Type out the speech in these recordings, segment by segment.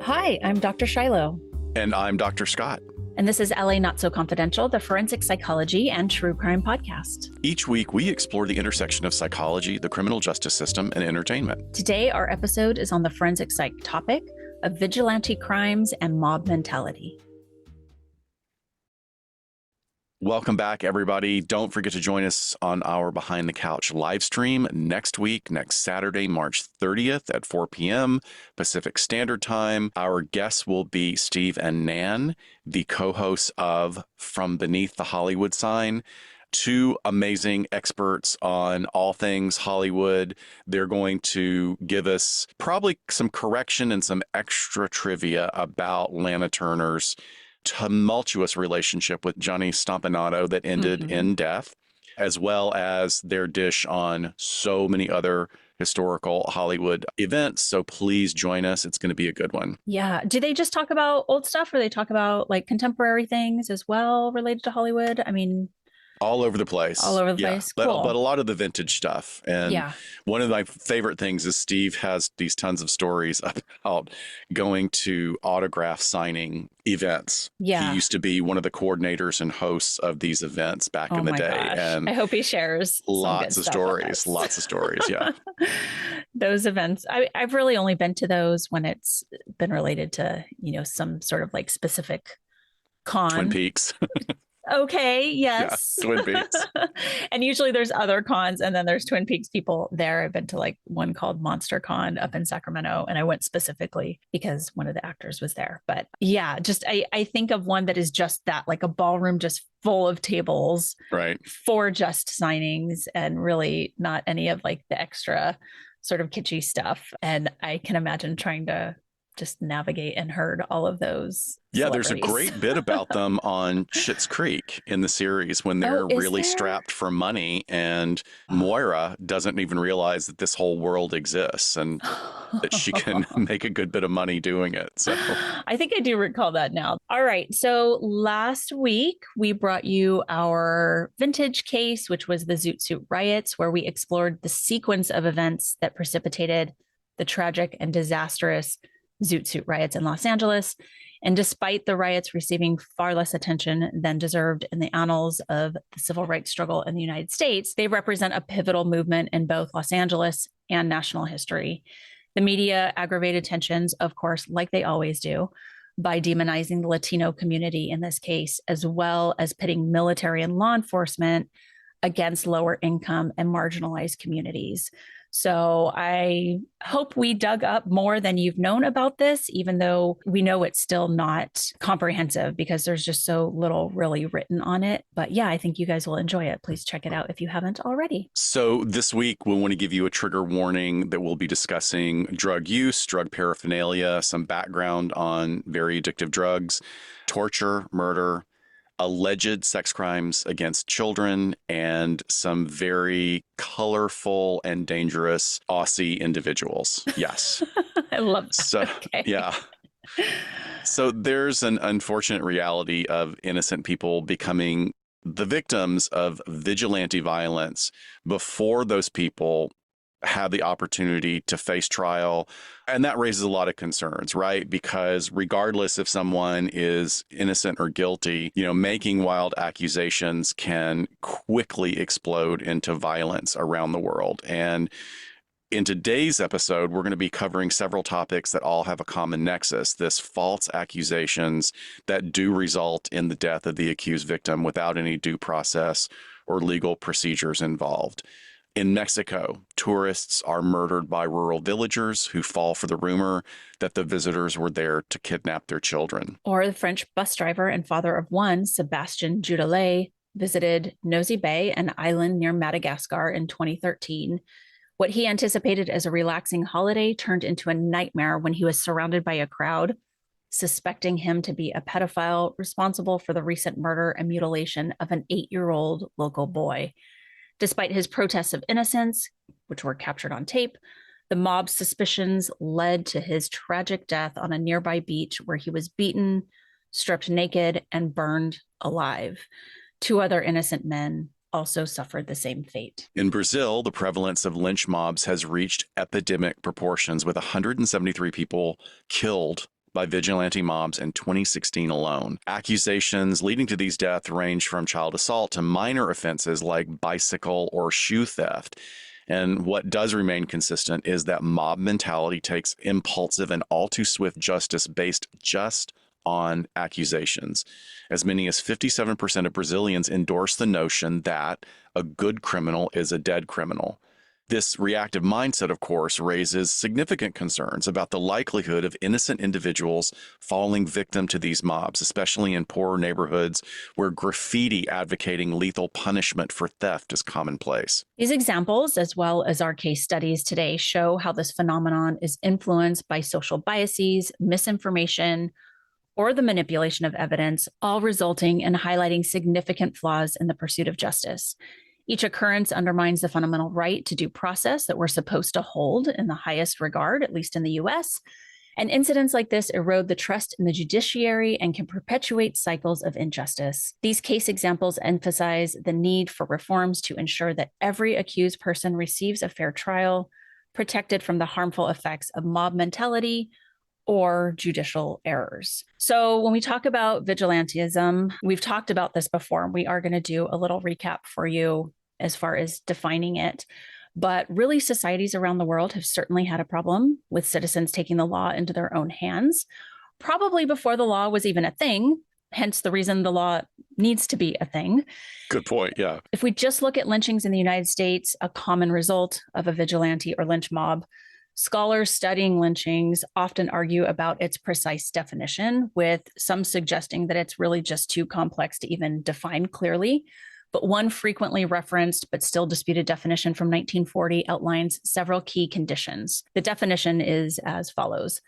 Hi, I'm Dr. Shiloh. And I'm Dr. Scott. And this is LA Not So Confidential, the forensic psychology and true crime podcast. Each week, we explore the intersection of psychology, the criminal justice system, and entertainment. Today, our episode is on the forensic psych topic of vigilante crimes and mob mentality. Welcome back, everybody. Don't forget to join us on our Behind the Couch live stream next week, next Saturday, March 30th at 4 p.m. Pacific Standard Time. Our guests will be Steve and Nan, the co-hosts of From Beneath the Hollywood Sign. Two amazing experts on all things Hollywood. They're going to give us probably some correction and some extra trivia about Lana Turner's tumultuous relationship with Johnny Stompanato that ended in death, as well as their dish on so many other historical Hollywood events. So please join us. It's going to be a good one. Yeah. Do they just talk about old stuff or they talk about like contemporary things as well related to Hollywood? I mean, all over the place. All over the place. Cool. But a lot of the vintage stuff. And one of my favorite things is Steve has these tons of stories about going to autograph signing events. Yeah. He used to be one of the coordinators and hosts of these events back in the day. Gosh. And I hope he shares lots of stories. Yeah. Those events. I've really only been to those when it's been related to, some sort of like specific con. Twin Peaks. Okay, yes. Yeah, Twin Peaks. And usually there's other cons and then there's Twin Peaks people there. I've been to like one called Monster Con up in Sacramento, and I went specifically because one of the actors was there. But yeah, just I think of one that is just that, like a ballroom just full of tables, right, for just signings and really not any of like the extra sort of kitschy stuff. And I can imagine trying to just navigate and herd all of those. Yeah, there's a great bit about them on Schitt's Creek in the series when they're really strapped for money, and Moira doesn't even realize that this whole world exists and that she can make a good bit of money doing it. So I think I do recall that now. All right. So last week we brought you our vintage case, which was the Zoot Suit riots, where we explored the sequence of events that precipitated the tragic and disastrous Zoot Suit riots in Los Angeles. And despite the riots receiving far less attention than deserved in the annals of the civil rights struggle in the United States, they represent a pivotal movement in both Los Angeles and national history. The media aggravated tensions, of course, like they always do, by demonizing the Latino community in this case, as well as pitting military and law enforcement against lower income and marginalized communities. So I hope we dug up more than you've known about this, even though we know it's still not comprehensive because there's just so little really written on it. But yeah, I think you guys will enjoy it. Please check it out if you haven't already. So this week, we want to give you a trigger warning that we'll be discussing drug use, drug paraphernalia, some background on very addictive drugs, torture, murder, alleged sex crimes against children, and some very colorful and dangerous Aussie individuals. Yes. I love that. So, okay. Yeah. So there's an unfortunate reality of innocent people becoming the victims of vigilante violence before those people have the opportunity to face trial. And that raises a lot of concerns, right? Because regardless if someone is innocent or guilty, making wild accusations can quickly explode into violence around the world. And in today's episode, we're going to be covering several topics that all have a common nexus: this false accusations that do result in the death of the accused victim without any due process or legal procedures involved. In Mexico, tourists are murdered by rural villagers who fall for the rumor that the visitors were there to kidnap their children. Or the French bus driver and father of one, Sebastien Judelet, visited Nosy Bay, an island near Madagascar, in 2013. What he anticipated as a relaxing holiday turned into a nightmare when he was surrounded by a crowd suspecting him to be a pedophile responsible for the recent murder and mutilation of an 8-year-old local boy. Despite his protests of innocence, which were captured on tape, the mob's suspicions led to his tragic death on a nearby beach where he was beaten, stripped naked, and burned alive. 2 other innocent men also suffered the same fate. In Brazil, the prevalence of lynch mobs has reached epidemic proportions, with 173 people killed by vigilante mobs in 2016 alone. Accusations leading to these deaths range from child assault to minor offenses like bicycle or shoe theft. And what does remain consistent is that mob mentality takes impulsive and all too swift justice based just on accusations. As many as 57% of Brazilians endorse the notion that a good criminal is a dead criminal. This reactive mindset, of course, raises significant concerns about the likelihood of innocent individuals falling victim to these mobs, especially in poorer neighborhoods where graffiti advocating lethal punishment for theft is commonplace. These examples, as well as our case studies today, show how this phenomenon is influenced by social biases, misinformation, or the manipulation of evidence, all resulting in highlighting significant flaws in the pursuit of justice. Each occurrence undermines the fundamental right to due process that we're supposed to hold in the highest regard, at least in the US. And incidents like this erode the trust in the judiciary and can perpetuate cycles of injustice. These case examples emphasize the need for reforms to ensure that every accused person receives a fair trial, protected from the harmful effects of mob mentality or judicial errors. So when we talk about vigilantism, we've talked about this before. We are going to do a little recap for you as far as defining it. But really, societies around the world have certainly had a problem with citizens taking the law into their own hands, probably before the law was even a thing, hence the reason the law needs to be a thing. Good point, yeah. If we just look at lynchings in the United States, a common result of a vigilante or lynch mob, scholars studying lynchings often argue about its precise definition, with some suggesting that it's really just too complex to even define clearly. But one frequently referenced but still disputed definition from 1940 outlines several key conditions. The definition is as follows.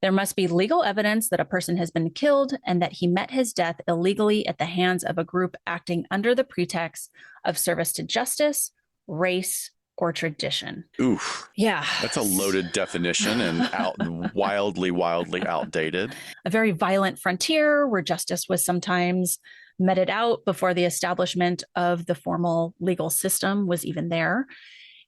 There must be legal evidence that a person has been killed and that he met his death illegally at the hands of a group acting under the pretext of service to justice, race, or tradition. Oof. Yeah. That's a loaded definition and wildly outdated. A very violent frontier where justice was sometimes meted out before the establishment of the formal legal system was even there.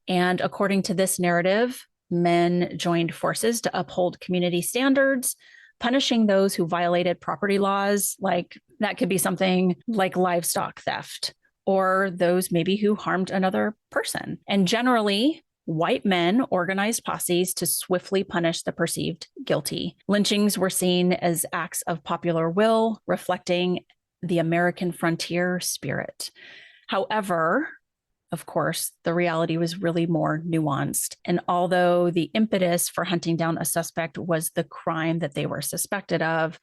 And according to this narrative, men joined forces to uphold community standards, punishing those who violated property laws. Like that could be something like livestock theft, or those maybe who harmed another person. And generally, white men organized posses to swiftly punish the perceived guilty. Lynchings were seen as acts of popular will, reflecting the American frontier spirit. However, of course, the reality was really more nuanced. And although the impetus for hunting down a suspect was the crime that they were suspected of,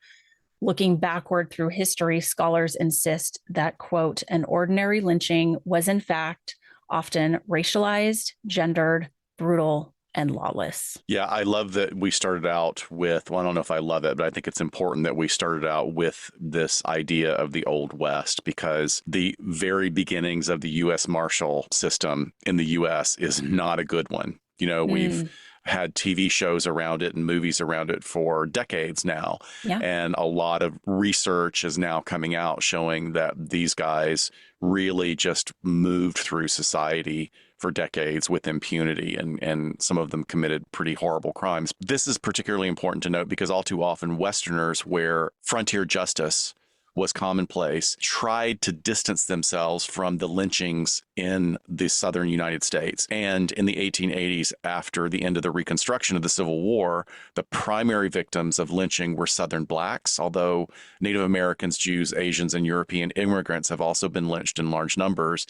looking backward through history, scholars insist that, quote, an ordinary lynching was in fact often racialized, gendered, brutal, and lawless. Yeah, I love that we started out with, well, I don't know if I love it, but I think it's important that we started out with this idea of the Old West, because the very beginnings of the U.S. Marshal system in the U.S. is not a good one. You know, we've had TV shows around it and movies around it for decades now. Yeah. And a lot of research is now coming out showing that these guys really just moved through society for decades with impunity, and some of them committed pretty horrible crimes. This is particularly important to note because all too often Westerners, where frontier justice was commonplace, tried to distance themselves from the lynchings in the southern United States. And in the 1880s, after the end of the Reconstruction of the Civil War, the primary victims of lynching were Southern blacks, although Native Americans, Jews, Asians, and European immigrants have also been lynched in large numbers,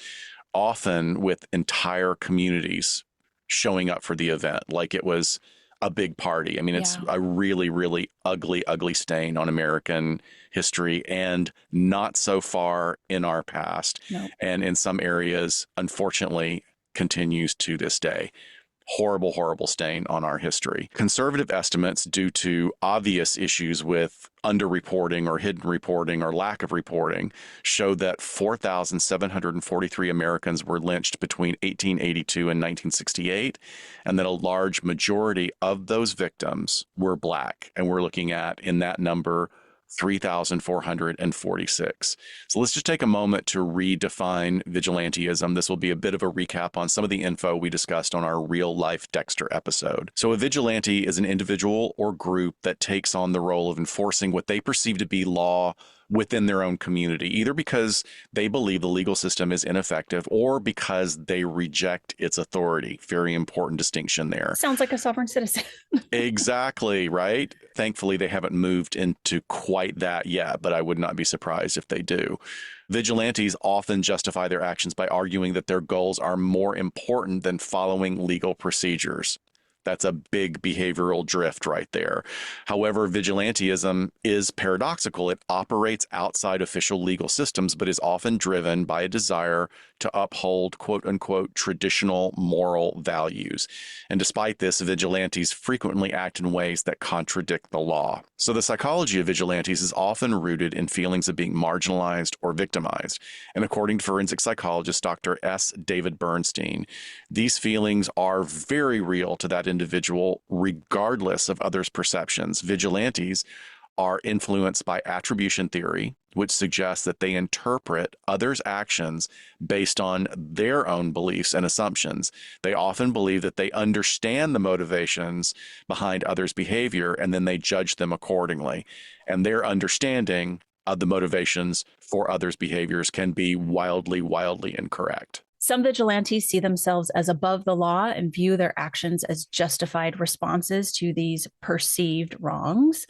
often with entire communities showing up for the event like it was a big party. I mean, it's a really ugly stain on American history, and not so far in our past. Nope. And in some areas, unfortunately, continues to this day. Horrible stain on our history. Conservative estimates, due to obvious issues with underreporting or hidden reporting or lack of reporting, show that 4,743 Americans were lynched between 1882 and 1968, and that a large majority of those victims were Black. And we're looking at, in that number, 3,446. So let's just take a moment to redefine vigilantism. This will be a bit of a recap on some of the info we discussed on our real life Dexter episode. So a vigilante is an individual or group that takes on the role of enforcing what they perceive to be law within their own community, either because they believe the legal system is ineffective or because they reject its authority. Very important distinction there. Sounds like a sovereign citizen. Exactly, right? Thankfully, they haven't moved into quite that yet, but I would not be surprised if they do. Vigilantes often justify their actions by arguing that their goals are more important than following legal procedures. That's a big behavioral drift right there. However, vigilantism is paradoxical. It operates outside official legal systems, but is often driven by a desire to uphold quote unquote traditional moral values. And despite this, vigilantes frequently act in ways that contradict the law. So the psychology of vigilantes is often rooted in feelings of being marginalized or victimized. And according to forensic psychologist Dr. S. David Bernstein, these feelings are very real to that individual, regardless of others' perceptions. Vigilantes are influenced by attribution theory, which suggests that they interpret others' actions based on their own beliefs and assumptions. They often believe that they understand the motivations behind others' behavior, and then they judge them accordingly. And their understanding of the motivations for others' behaviors can be wildly, wildly incorrect. Some vigilantes see themselves as above the law and view their actions as justified responses to these perceived wrongs.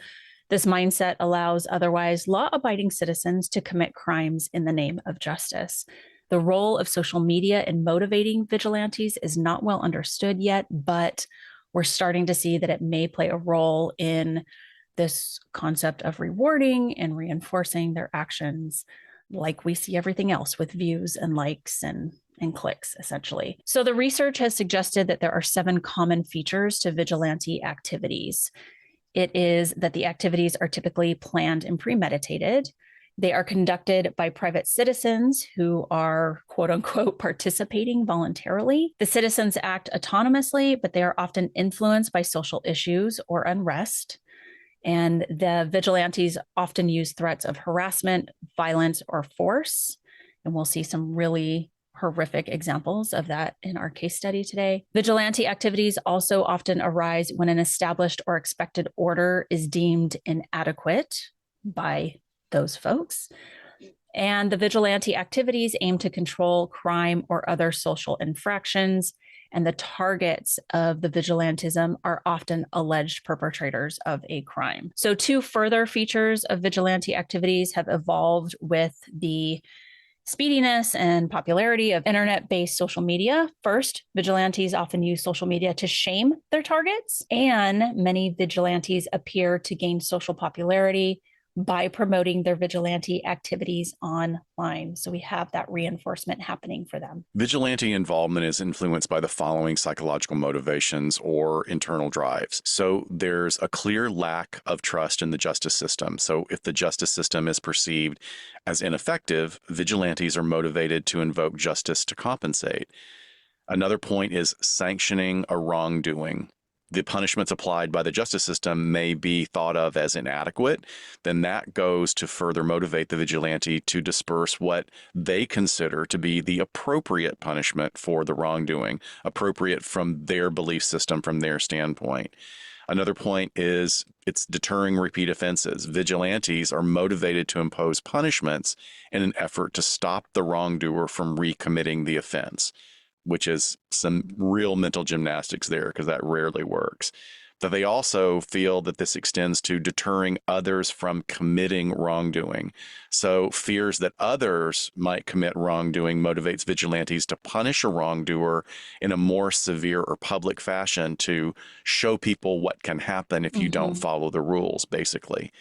This mindset allows otherwise law-abiding citizens to commit crimes in the name of justice. The role of social media in motivating vigilantes is not well understood yet, but we're starting to see that it may play a role in this concept of rewarding and reinforcing their actions, like we see everything else with views and likes and clicks, essentially. So the research has suggested that there are 7 common features to vigilante activities. It is that the activities are typically planned and premeditated. They are conducted by private citizens who are, quote unquote, participating voluntarily. The citizens act autonomously, but they are often influenced by social issues or unrest. And the vigilantes often use threats of harassment, violence, or force. And we'll see some really horrific examples of that in our case study today. Vigilante activities also often arise when an established or expected order is deemed inadequate by those folks. And the vigilante activities aim to control crime or other social infractions. And the targets of the vigilantism are often alleged perpetrators of a crime. So 2 further features of vigilante activities have evolved with the speediness and popularity of internet-based social media. First, vigilantes often use social media to shame their targets, and many vigilantes appear to gain social popularity by promoting their vigilante activities online. So we have that reinforcement happening for them. Vigilante involvement is influenced by the following psychological motivations or internal drives. So there's a clear lack of trust in the justice system. So if the justice system is perceived as ineffective, vigilantes are motivated to invoke justice to compensate. Another point is sanctioning a wrongdoing. The punishments applied by the justice system may be thought of as inadequate, then that goes to further motivate the vigilante to disperse what they consider to be the appropriate punishment for the wrongdoing, appropriate from their belief system, from their standpoint. Another point is it's deterring repeat offenses. Vigilantes are motivated to impose punishments in an effort to stop the wrongdoer from recommitting the offense, which is some real mental gymnastics there because that rarely works. That they also feel that this extends to deterring others from committing wrongdoing. So fears that others might commit wrongdoing motivates vigilantes to punish a wrongdoer in a more severe or public fashion to show people what can happen if you don't follow the rules, basically.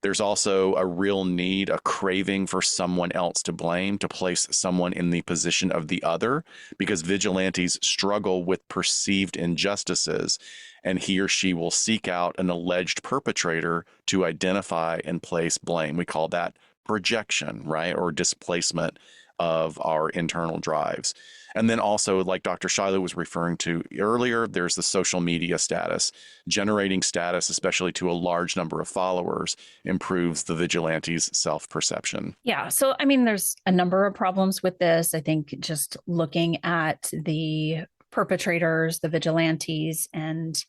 There's also a real need, a craving for someone else to blame, to place someone in the position of the other, because vigilantes struggle with perceived injustices, and he or she will seek out an alleged perpetrator to identify and place blame. We call that projection, right? Or displacement of our internal drives. And then also, like Dr. Shiloh was referring to earlier, there's the social media status. Generating status, especially to a large number of followers, improves the vigilante's self-perception. Yeah. So, I mean, there's a number of problems with this. I think just looking at the perpetrators, the vigilantes, and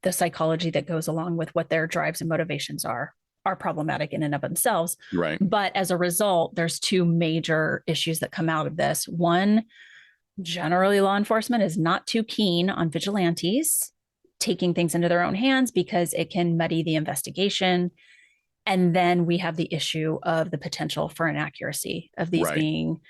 the psychology that goes along with what their drives and motivations are problematic in and of themselves. Right. But as a result, there's two major issues that come out of this. One, generally law enforcement is not too keen on vigilantes taking things into their own hands because it can muddy the investigation. And then we have the issue of the potential for inaccuracy of these Right. being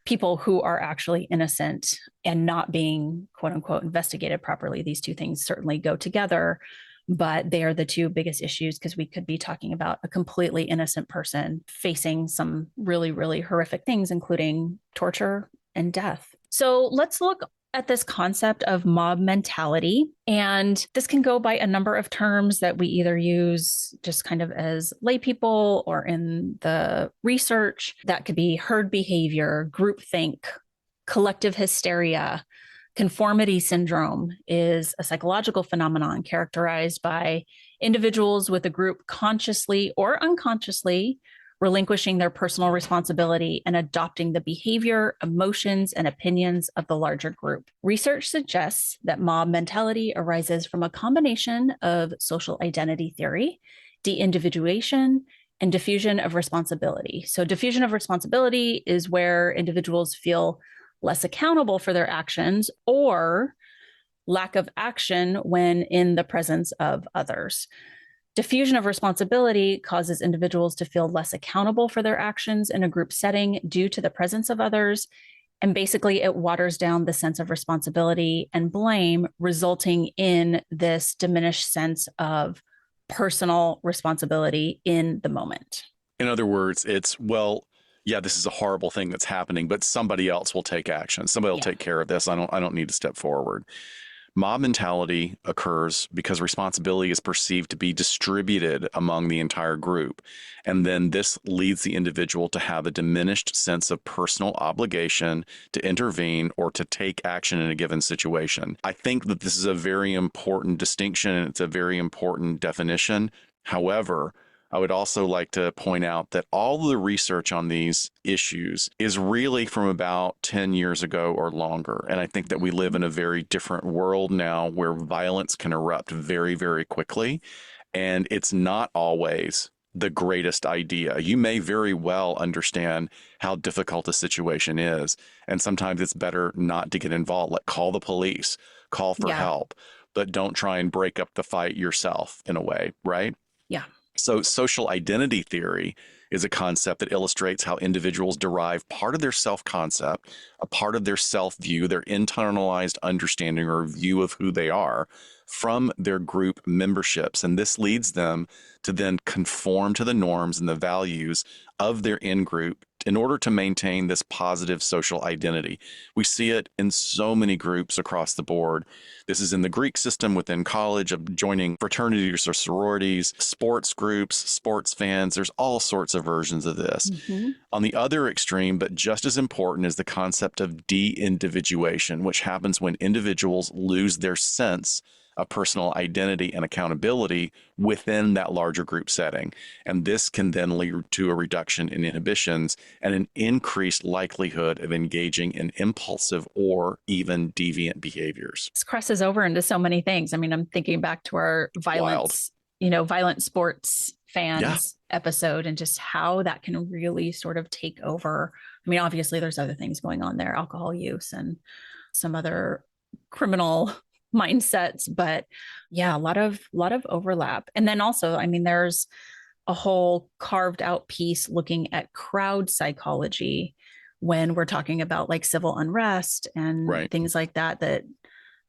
people who are actually innocent and not being quote unquote investigated properly. These two things certainly go together, but they are the two biggest issues because we could be talking about a completely innocent person facing some really, really horrific things, including torture and death. So let's look at this concept of mob mentality. And this can go by a number of terms that we either use just kind of as lay people or in the research. That could be herd behavior, groupthink, collective hysteria. Conformity syndrome is a psychological phenomenon characterized by individuals with a group consciously or unconsciously relinquishing their personal responsibility and adopting the behavior, emotions, and opinions of the larger group. Research suggests that mob mentality arises from a combination of social identity theory, de-individuation, and diffusion of responsibility. So diffusion of responsibility is where individuals feel less accountable for their actions or lack of action when in the presence of others. Diffusion of responsibility causes individuals to feel less accountable for their actions in a group setting due to the presence of others. And basically, it waters down the sense of responsibility and blame, resulting in this diminished sense of personal responsibility in the moment. In other words, it's, well, yeah, this is a horrible thing that's happening, but somebody else will take action. Somebody will take care of this. I don't need to step forward. Mob mentality occurs because responsibility is perceived to be distributed among the entire group. And then this leads the individual to have a diminished sense of personal obligation to intervene or to take action in a given situation. I think that this is a very important distinction and it's a very important definition. However, I would also like to point out that all of the research on these issues is really from about 10 years ago or longer. And I think that we live in a very different world now where violence can erupt very, very quickly. And it's not always the greatest idea. You may very well understand how difficult a situation is. And sometimes it's better not to get involved. Like, call the police, call for help, but don't try and break up the fight yourself in a way, right? Yeah. So social identity theory is a concept that illustrates how individuals derive part of their self-concept, a part of their self-view, their internalized understanding or view of who they are from their group memberships. And this leads them to then conform to the norms and the values of their in-group in order to maintain this positive social identity. We see it in so many groups across the board. This is in the Greek system within college of joining fraternities or sororities, sports groups, sports fans. There's all sorts of versions of this. Mm-hmm. On the other extreme, but just as important, is the concept of de-individuation, which happens when individuals lose their sense of personal identity and accountability within that larger group setting. And this can then lead to a reduction in inhibitions and an increased likelihood of engaging in impulsive or even deviant behaviors. This crosses over into so many things. I mean, I'm thinking back to our violence, violent sports fans episode and just how that can really sort of take over. I mean, obviously there's other things going on there, alcohol use and some other criminal mindsets, but yeah, a lot of overlap. And then also, I mean, there's a whole carved out piece looking at crowd psychology when we're talking about like civil unrest and things like that, that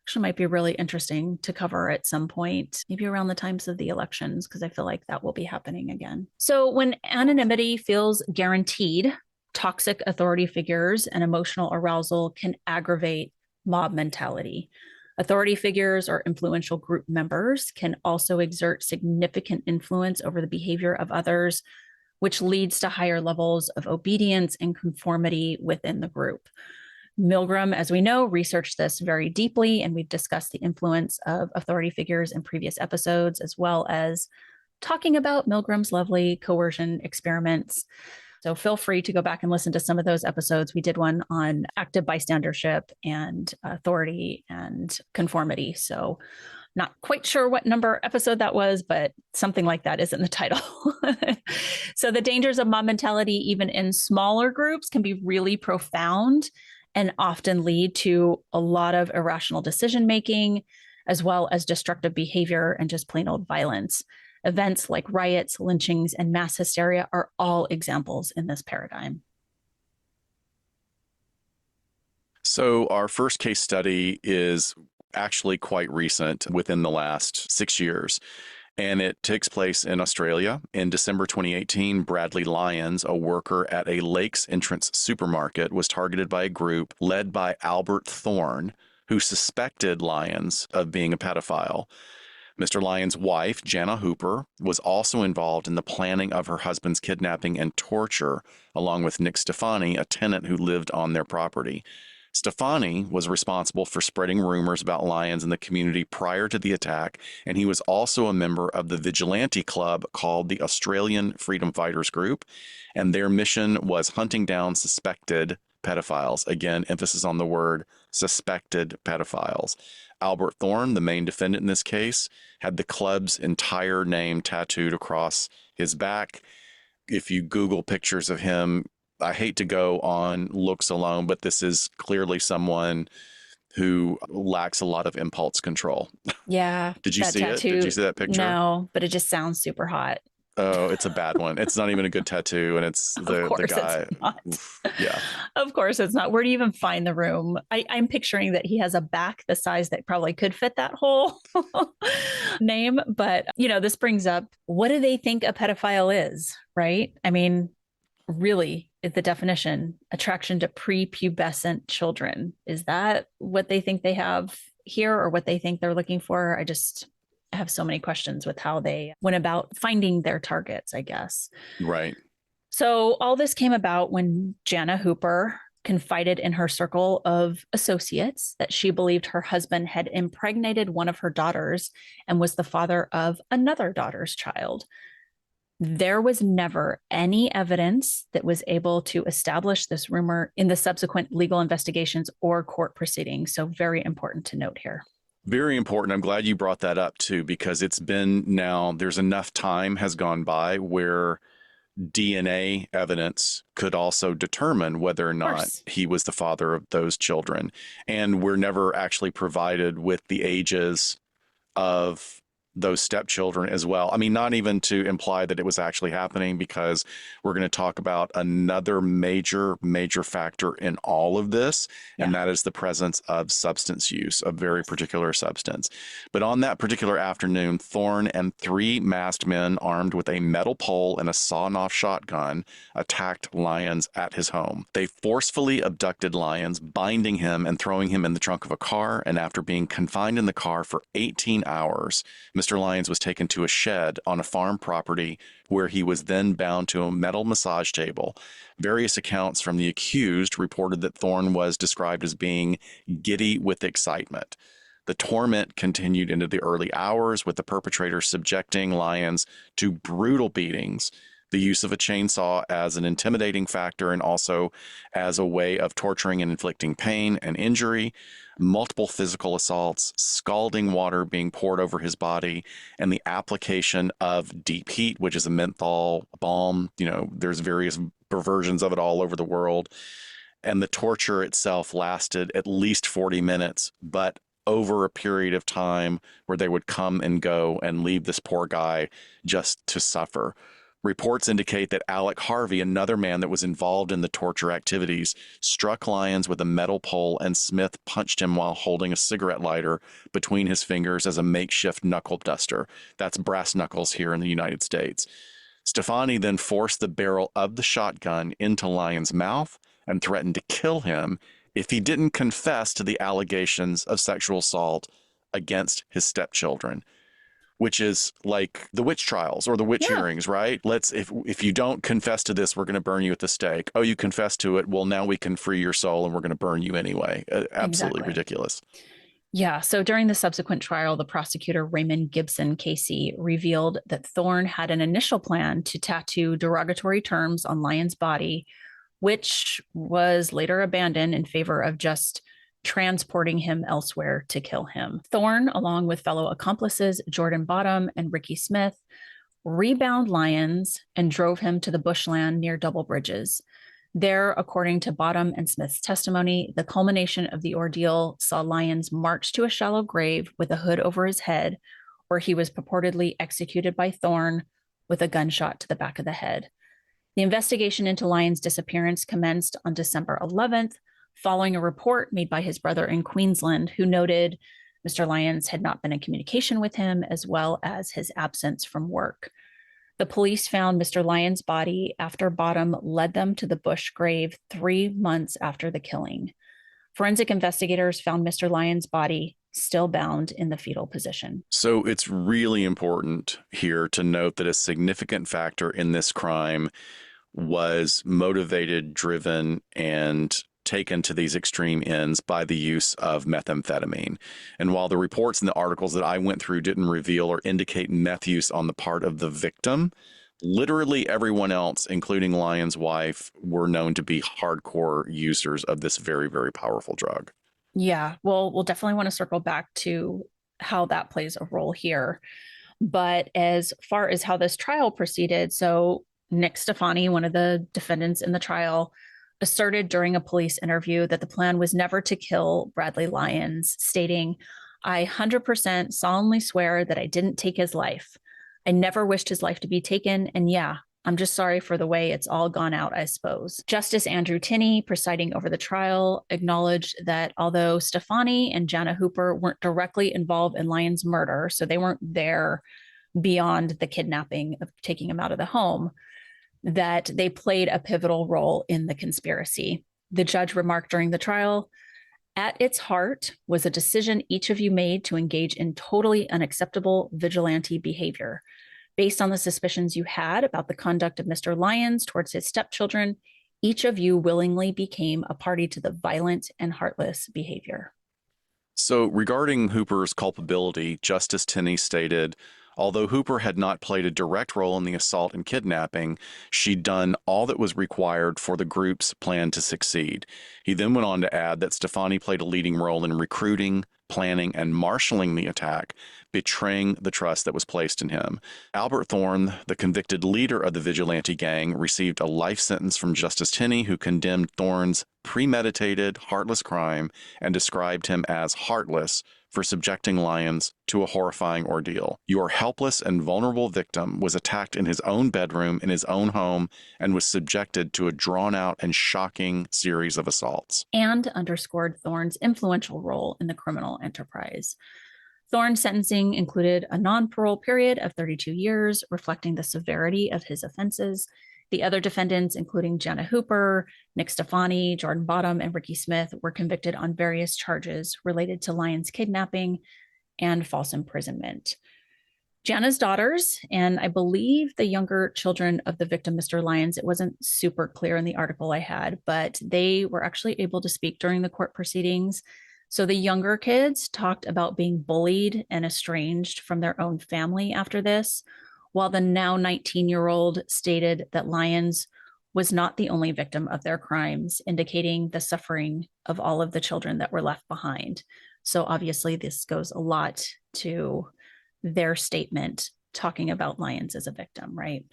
actually might be really interesting to cover at some point, maybe around the times of the elections, because I feel like that will be happening again. So when anonymity feels guaranteed, toxic authority figures and emotional arousal can aggravate mob mentality. Authority figures or influential group members can also exert significant influence over the behavior of others, which leads to higher levels of obedience and conformity within the group. Milgram, as we know, researched this very deeply, and we've discussed the influence of authority figures in previous episodes, as well as talking about Milgram's lovely coercion experiments. So feel free to go back and listen to some of those episodes. We did one on active bystandership and authority and conformity. So not quite sure what number episode that was, but something like that is in the title. So the dangers of mob mentality, even in smaller groups, can be really profound and often lead to a lot of irrational decision making, as well as destructive behavior and just plain old violence. Events like riots, lynchings, and mass hysteria are all examples in this paradigm. So our first case study is actually quite recent, within the last 6 years. And it takes place in Australia. In December 2018, Bradley Lyons, a worker at a Lakes Entrance supermarket, was targeted by a group led by Albert Thorne, who suspected Lyons of being a pedophile. Mr. Lyons' wife, Jana Hooper, was also involved in the planning of her husband's kidnapping and torture, along with Nick Stefani, a tenant who lived on their property. Stefani was responsible for spreading rumors about Lyons in the community prior to the attack, and he was also a member of the vigilante club called the Australian Freedom Fighters Group, and their mission was hunting down suspected pedophiles. Again, emphasis on the word suspected pedophiles. Albert Thorne, the main defendant in this case, had the club's entire name tattooed across his back. If you Google pictures of him, I hate to go on looks alone, but this is clearly someone who lacks a lot of impulse control. Yeah. Did you see it? Did you see that picture? No, but it just sounds super hot. Oh, it's a bad one. It's not even a good tattoo, and it's the guy. It's not. Yeah. Of course it's not. Where do you even find the room? I'm picturing that he has a back the size that probably could fit that whole name. But, this brings up, what do they think a pedophile is, right? I mean, really, is the definition attraction to prepubescent children. Is that what they think they have here, or what they think they're looking for? I have so many questions with how they went about finding their targets, I guess. Right. So all this came about when Jana Hooper confided in her circle of associates that she believed her husband had impregnated one of her daughters and was the father of another daughter's child. There was never any evidence that was able to establish this rumor in the subsequent legal investigations or court proceedings. So very important to note here. Very important. I'm glad you brought that up too, because it's been now, there's enough time has gone by where DNA evidence could also determine whether or not he was the father of those children. And we're never actually provided with the ages of those stepchildren as well. I mean, not even to imply that it was actually happening, because we're going to talk about another major factor in all of this, and that is the presence of substance use, a very particular substance. But on that particular afternoon, Thorne and 3 masked men armed with a metal pole and a sawn-off shotgun attacked Lyons at his home. They forcefully abducted Lyons, binding him and throwing him in the trunk of a car, and after being confined in the car for 18 hours, Mr. Lyons was taken to a shed on a farm property where he was then bound to a metal massage table. Various accounts from the accused reported that Thorne was described as being giddy with excitement. The torment continued into the early hours, with the perpetrator subjecting Lyons to brutal beatings, the use of a chainsaw as an intimidating factor and also as a way of torturing and inflicting pain and injury, multiple physical assaults, scalding water being poured over his body, and the application of deep heat, which is a menthol balm. There's various versions of it all over the world. And the torture itself lasted at least 40 minutes, but over a period of time where they would come and go and leave this poor guy just to suffer. Reports indicate that Alec Harvey, another man that was involved in the torture activities, struck Lyons with a metal pole, and Smith punched him while holding a cigarette lighter between his fingers as a makeshift knuckle duster. That's brass knuckles here in the United States. Stefani then forced the barrel of the shotgun into Lyons' mouth and threatened to kill him if he didn't confess to the allegations of sexual assault against his stepchildren. which is like the witch trials or the witch Yeah, hearings, right? Let's if you don't confess to this, we're going to burn you at the stake. Oh, you confess to it. Well, now we can free your soul and we're going to burn you anyway. Absolutely exactly. ridiculous. Yeah. So during the subsequent trial, the prosecutor Raymond Gibson Casey revealed that Thorne had an initial plan to tattoo derogatory terms on Lyon's body, which was later abandoned in favor of just transporting him elsewhere to kill him. Thorne, along with fellow accomplices Jordan Bottom and Ricky Smith, rebound Lyons and drove him to the bushland near Double Bridges. There, according to Bottom and Smith's testimony, the culmination of the ordeal saw Lyons march to a shallow grave with a hood over his head, where he was purportedly executed by Thorne with a gunshot to the back of the head. The investigation into Lyons' disappearance commenced on December 11th, following a report made by his brother in Queensland, who noted Mr. Lyons had not been in communication with him, as well as his absence from work. The police found Mr. Lyons' body after Bottom led them to the bush grave 3 months after the killing. Forensic investigators found Mr. Lyons' body still bound in the fetal position. So it's really important here to note that a significant factor in this crime was motivated, driven, and taken to these extreme ends by the use of methamphetamine. And while the reports and the articles that I went through didn't reveal or indicate meth use on the part of the victim, literally everyone else, including Lyon's wife, were known to be hardcore users of this very, very powerful drug. Yeah, well, we'll definitely want to circle back to how that plays a role here. But as far as how this trial proceeded, so Nick Stefani, one of the defendants in the trial, asserted during a police interview that the plan was never to kill Bradley Lyons, stating, "I 100% solemnly swear that I didn't take his life. I never wished his life to be taken. And yeah, I'm just sorry for the way it's all gone out, I suppose." Justice Andrew Tinney, presiding over the trial, acknowledged that although Stefani and Jana Hooper weren't directly involved in Lyons' murder, so they weren't there beyond the kidnapping of taking him out of the home, that they played a pivotal role in the conspiracy. The judge remarked during the trial, "At its heart was a decision each of you made to engage in totally unacceptable vigilante behavior. Based on the suspicions you had about the conduct of Mr. Lyons towards his stepchildren, each of you willingly became a party to the violent and heartless behavior." So, regarding Hooper's culpability, Justice Tinney stated, although Hooper had not played a direct role in the assault and kidnapping, she'd done all that was required for the group's plan to succeed. He then went on to add that Stefani played a leading role in recruiting, planning, and marshaling the attack, betraying the trust that was placed in him. Albert Thorne, the convicted leader of the vigilante gang, received a life sentence from Justice Tinney, who condemned Thorne's premeditated, heartless crime and described him as heartless for subjecting Lyons to a horrifying ordeal. Your helpless and vulnerable victim was attacked in his own bedroom in his own home and was subjected to a drawn-out and shocking series of assaults. And underscored Thorne's influential role in the criminal enterprise. Thorne's sentencing included a non-parole period of 32 years, reflecting the severity of his offenses. The other defendants, including Jana Hooper, Nick Stefani, Jordan Bottom, and Ricky Smith, were convicted on various charges related to Lyons' kidnapping and false imprisonment. Jana's daughters, and I believe the younger children of the victim, Mr. Lyons, it wasn't super clear in the article I had, but they were actually able to speak during the court proceedings. So the younger kids talked about being bullied and estranged from their own family after this, while the now 19-year-old stated that Lyons was not the only victim of their crimes, indicating the suffering of all of the children that were left behind. So obviously this goes a lot to their statement talking about Lyons as a victim, right?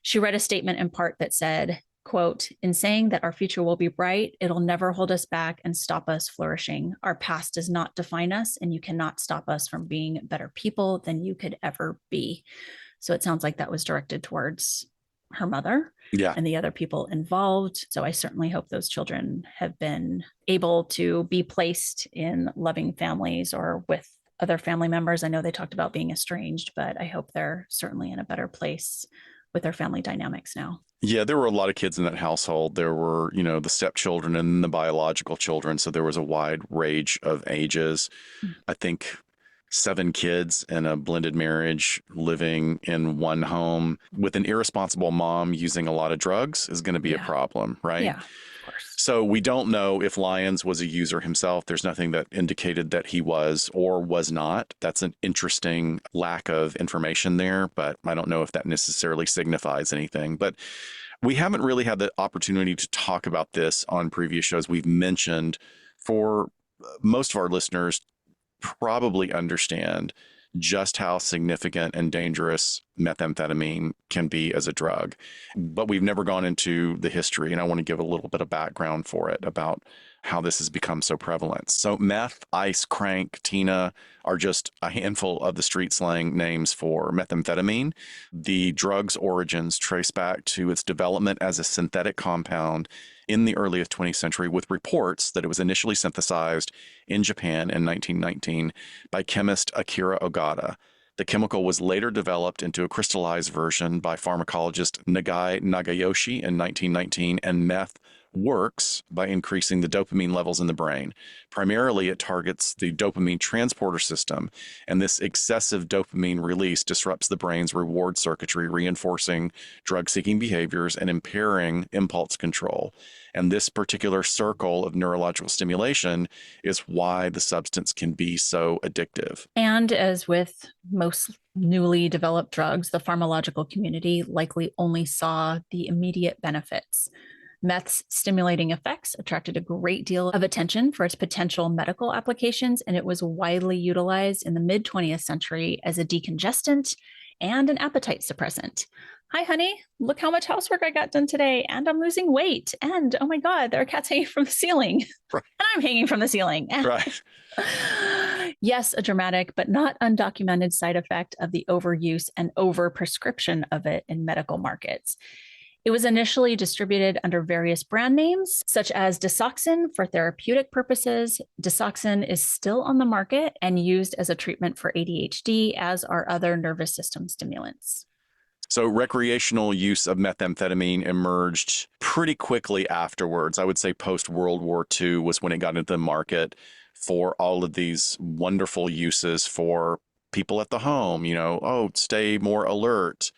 She read a statement in part that said, quote, "In saying that our future will be bright, it'll never hold us back and stop us flourishing. Our past does not define us, and you cannot stop us from being better people than you could ever be." So it sounds like that was directed towards her mother and the other people involved. So I certainly hope those children have been able to be placed in loving families or with other family members. I know they talked about being estranged, but I hope they're certainly in a better place with their family dynamics now. Yeah, there were a lot of kids in that household. There were, the stepchildren and the biological children. So there was a wide range of ages. I think 7 kids in a blended marriage living in one home with an irresponsible mom using a lot of drugs is going to be a problem, right? Yeah, of course. So we don't know if Lyons was a user himself. There's nothing that indicated that he was or was not. That's an interesting lack of information there, but I don't know if that necessarily signifies anything. But we haven't really had the opportunity to talk about this on previous shows. We've mentioned for most of our listeners probably understand just how significant and dangerous methamphetamine can be as a drug. But we've never gone into the history, and I want to give a little bit of background for it about how this has become so prevalent. So meth, ice, crank, Tina are just a handful of the street slang names for methamphetamine. The drug's origins trace back to its development as a synthetic compound in the early 20th century, with reports that it was initially synthesized in Japan in 1919 by chemist Akira Ogata. The chemical was later developed into a crystallized version by pharmacologist Nagai Nagayoshi in 1919, and meth works by increasing the dopamine levels in the brain. Primarily, it targets the dopamine transporter system, and this excessive dopamine release disrupts the brain's reward circuitry, reinforcing drug-seeking behaviors and impairing impulse control. And this particular circle of neurological stimulation is why the substance can be so addictive. And as with most newly developed drugs, the pharmacological community likely only saw the immediate benefits. Meth's stimulating effects attracted a great deal of attention for its potential medical applications, and it was widely utilized in the mid 20th century as a decongestant and an appetite suppressant. Hi, honey, look how much housework I got done today, and I'm losing weight. And oh my God, there are cats hanging from the ceiling. Right. And I'm hanging from the ceiling. Right. Yes, a dramatic but not undocumented side effect of the overuse and overprescription of it in medical markets. It was initially distributed under various brand names, such as Desoxyn for therapeutic purposes. Desoxyn is still on the market and used as a treatment for ADHD, as are other nervous system stimulants. So recreational use of methamphetamine emerged pretty quickly afterwards. I would say post-World War II was when it got into the market for all of these wonderful uses for people at the home. Stay more alert.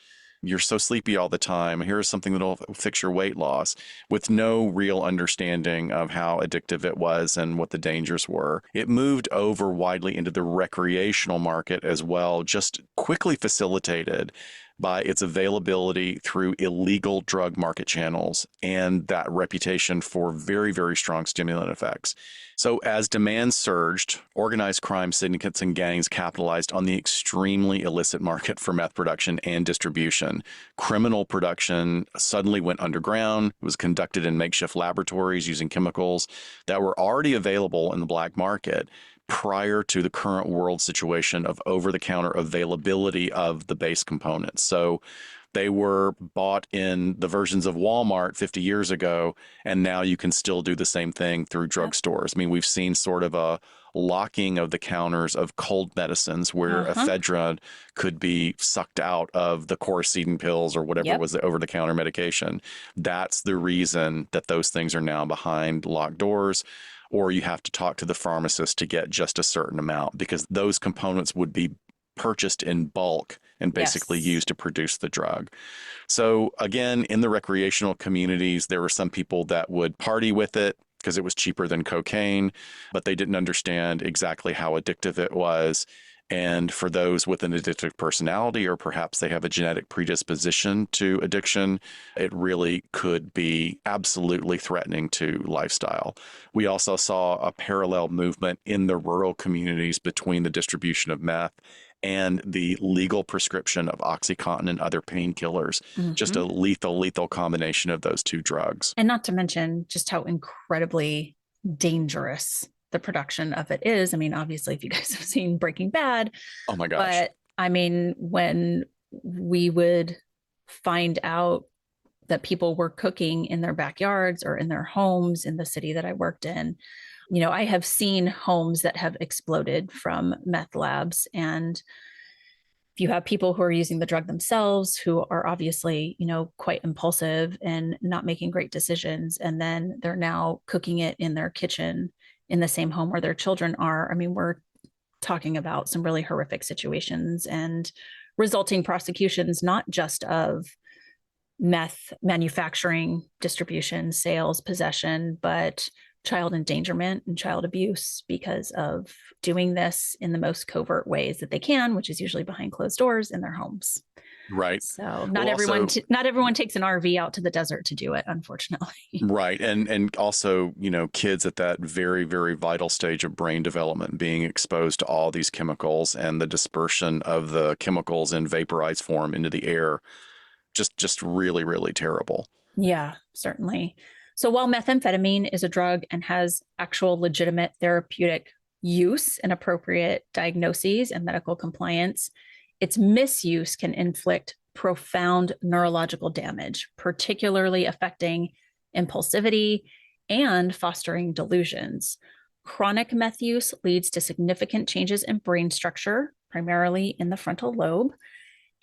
You're so sleepy all the time. Here's something that'll fix your weight loss, with no real understanding of how addictive it was and what the dangers were. It moved over widely into the recreational market as well, just quickly facilitated by its availability through illegal drug market channels and that reputation for very, very strong stimulant effects. So as demand surged, organized crime syndicates and gangs capitalized on the extremely illicit market for meth production and distribution. Criminal production suddenly went underground. It was conducted in makeshift laboratories using chemicals that were already available in the black market prior to the current world situation of over-the-counter availability of the base components. So they were bought in the versions of Walmart 50 years ago, and now you can still do the same thing through drugstores. I mean, we've seen sort of a locking of the counters of cold medicines where ephedra could be sucked out of the Coricidin pills or whatever was the over-the-counter medication. That's the reason that those things are now behind locked doors, or you have to talk to the pharmacist to get just a certain amount, because those components would be purchased in bulk and basically used to produce the drug. So again, in the recreational communities, there were some people that would party with it because it was cheaper than cocaine, but they didn't understand exactly how addictive it was. And for those with an addictive personality, or perhaps they have a genetic predisposition to addiction, it really could be absolutely threatening to lifestyle. We also saw a parallel movement in the rural communities between the distribution of meth and the legal prescription of OxyContin and other painkillers. Just a lethal combination of those two drugs. And not to mention just how incredibly dangerous the production of it is. I mean, obviously, if you guys have seen Breaking Bad. Oh my gosh. But I mean, when we would find out that people were cooking in their backyards or in their homes in the city that I worked in, I have seen homes that have exploded from meth labs. And if you have people who are using the drug themselves, who are obviously, quite impulsive and not making great decisions, and then they're now cooking it in their kitchen in the same home where their children are. I mean, we're talking about some really horrific situations and resulting prosecutions, not just of meth manufacturing, distribution, sales, possession, but child endangerment and child abuse because of doing this in the most covert ways that they can, which is usually behind closed doors in their homes. Right. So Well, also, not everyone takes an RV out to the desert to do it, unfortunately. right. And also, kids at that very, very vital stage of brain development being exposed to all these chemicals and the dispersion of the chemicals in vaporized form into the air. Just really, really terrible. Yeah, certainly. So while methamphetamine is a drug and has actual legitimate therapeutic use and appropriate diagnoses and medical compliance, its misuse can inflict profound neurological damage, particularly affecting impulsivity and fostering delusions. Chronic meth use leads to significant changes in brain structure, primarily in the frontal lobe,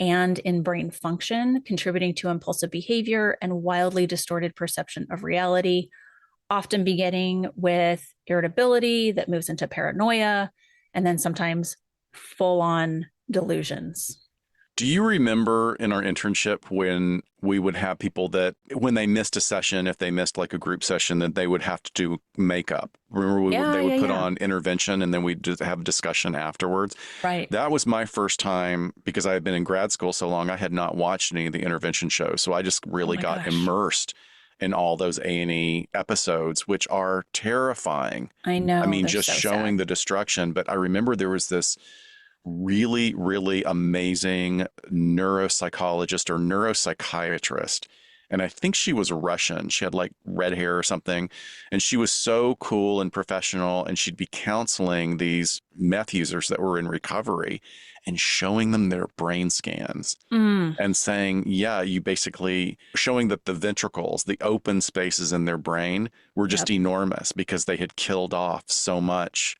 and in brain function, contributing to impulsive behavior and wildly distorted perception of reality, often beginning with irritability that moves into paranoia, and then sometimes full on delusions. Do you remember in our internship when we would have people that when they missed a session, if they missed like a group session, that they would have to do makeup? Remember, Yeah, they yeah, would put yeah. on intervention and then we'd just have a discussion afterwards. Right. That was my first time because I had been in grad school so long. I had not watched any of the intervention shows, so I just Oh really my got gosh. immersed in all those A&E episodes, which are terrifying. I I know, mean, they're just so showing sad. the destruction. But I remember there was this really, really amazing neuropsychologist or neuropsychiatrist. And I think she was Russian. She had like red hair or something. And she was so cool and professional. And she'd be counseling these meth users that were in recovery and showing them their brain scans Mm, and saying, yeah, you basically showing that the ventricles, the open spaces in their brain were just yep. enormous because they had killed off so much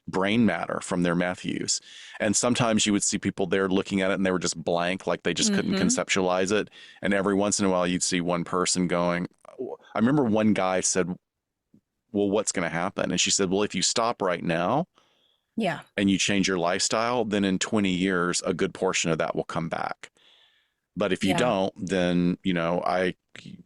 brain matter from their meth use. And sometimes you would see people there looking at it and they were just blank, like they just couldn't Mm-hmm. conceptualize it. And every once in a while, you'd see one person going, I remember one guy said, well, what's going to happen? And she said, well, if you stop right now Yeah. and you change your lifestyle, then in 20 years, a good portion of that will come back. But if you Yeah. don't, then,